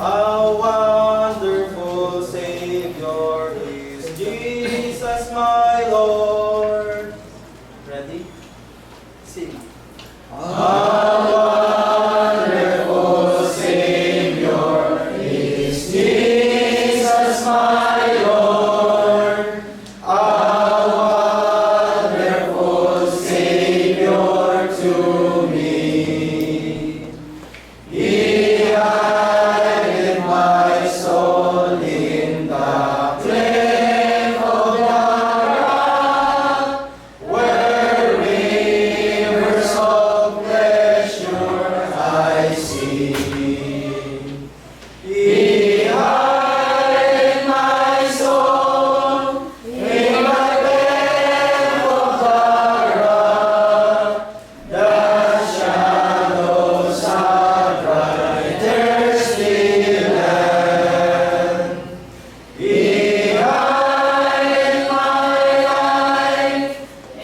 How wonderful Savior is Jesus, my Lord. Ready? Sing. How wonderful Savior is Jesus, my Lord. How wonderful Savior to me. He hid my soul in the cleft of the rock, where rivers of pleasure I see. He hid my soul in the cleft of the rock, the shadows of dry, thirsty land. He hid my life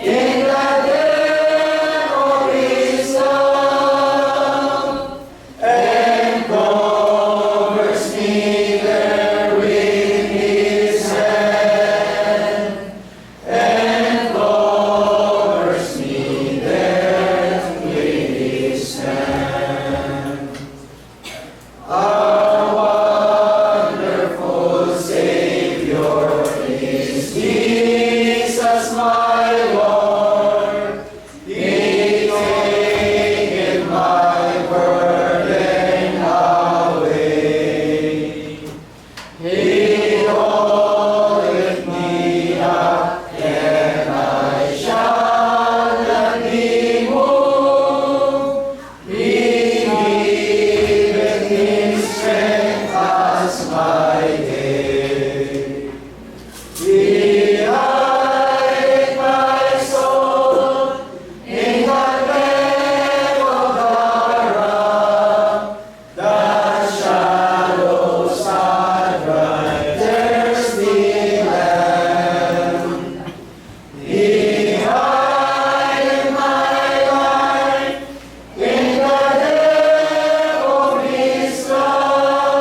in the depth of His love, and covers me there with His hand, and covers me there with His hand. Our wonderful Savior is Jesus, my Lord. He taketh my burden away. He holdeth me up, and I shall not be moved. He giveth me strength as my day. He hid my soul in the cleft of the rock, the shadows of dry, thirsty land. He hid my life in the depth of His love,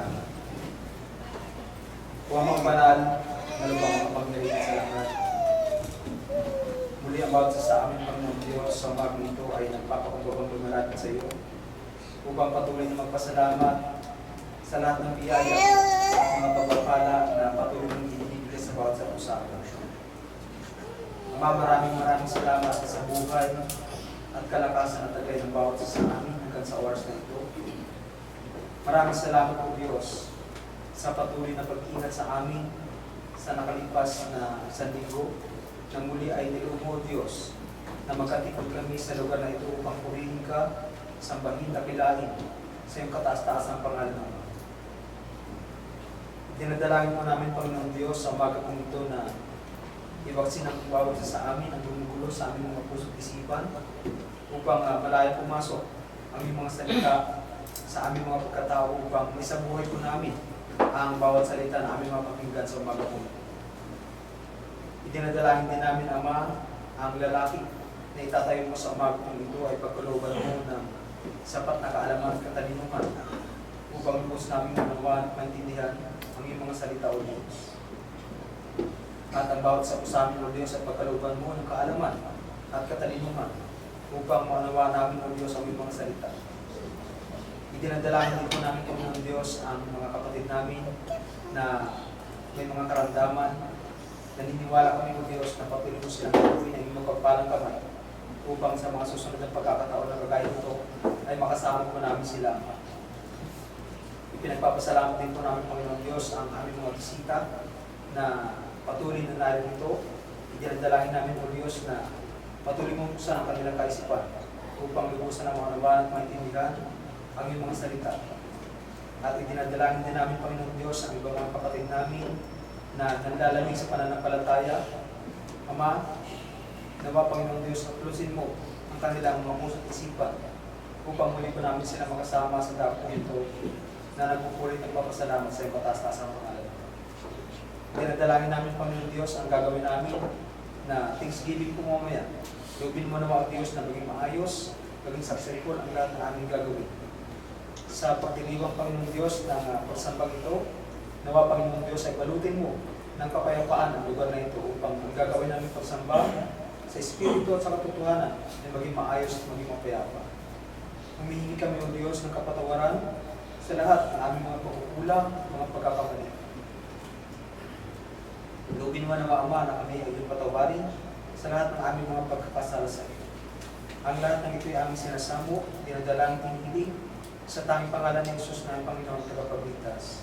manalangin. O Amang Banal, malubhang makapagnalitin sa lahat. Muli ang bawat isa sa amin, Panginoon Diyos, sa umagang ito ay nagpapakumbabang lumalapit sa iyo upang patuloy na magpasalamat sa lahat ng biyaya at mga pagpapala na patuloy mong ibibigay sa bawat sa usapan. Ama, maraming salamat sa buhay at kalakasan at tagay ng bawat isa sa amin hanggang sa oras na ito. Maraming salamat po Diyos sa patuloy na pag-ingat sa amin sa nakalipas na isang linggo na muli ay niloob mo Diyos na magkatikod kami sa lugar na ito upang purihin ka, sambahin, dakilain sa iyong kataas-taasang pangalan ng Ama. Dinadalangin mo namin, Panginoon Diyos, sa umaga kong ito na iwaksin ang bawat isa sa amin, ang gumugulo sa aming mga puso't isipan upang malaya pumasok ang aming mga salita sa aming mga pagkatao upang isabuhay po namin ang bawat salita na aming mapakinggan sa umaga kong ito. Idinadalangin din namin, Ama, ang lalaki na itatayo mo sa umaga kong ito ay pagkalooban mo ng sapat na kaalaman at katalinuhan upang lubos namin manawan at maintindihan ang iyong mga salita o Diyos. At ang bawat sa usamin o Diyos at pagkalooban mo ng kaalaman at katalinuhan upang manawa namin o Diyos ang iyong mga salita. Idinadalangin din po namin, Panginoon Diyos, ang mga kapatid namin na may mga karamdaman. Naniniwala kami, O Diyos, na patuloy mo silang gawin ang iyong magpapalang kamay upang sa mga susunod na pagkakataon na kagaya ito ay makasama po namin sila. Ipinagpapasalamat din po namin, Panginoon Diyos, ang aming mga bisita na patuloy na narito. Idinadalangin namin, O Diyos, na patuloy mong buksan ang kanilang kaisipan upang lubusan ang mga naman at maintindihan ang iyong mga salita. At idinadalangin din namin, Panginoon Diyos, ang ibang mga kapatid namin na nanlalamig sa pananampalataya. Ama, nawa, Panginoon Diyos, natulusin mo ang kanilang mga puso't isipan upang muli po namin sila makasama sa dapong ito na nagpupulit ng papasalamat sa iyong kataas-taasang pangalan. Dinadalangin namin, Panginoon Diyos, ang gagawin namin na Thanksgiving po mamaya. Lubin mo naman, Diyos, na maging maayos, maging successful ang lahat ng aming gagawin. Sa pagdiriwang, Panginoon Diyos, ng pagsambang ito, nawa, Panginoon Diyos, ay balutin mo ng kapayapaan ang lugar na ito upang ang gagawin namin pagsamba sa Espiritu at sa katotohanan ay maging maayos at maging mapayapa. Humihingi kami, O Diyos, ng kapatawaran sa lahat ng aming mga pagkukulang, mga pagkakamali. Lubin mo nawa, Ama, na kami ay iyong patawarin sa lahat ng aming mga pagkakasala sa iyo. Ang lahat ng ito ay aming sinasamo, dinadalangin, hinihiling sa tanging pangalan ni Jesus na ang Panginoon at Tagapagligtas.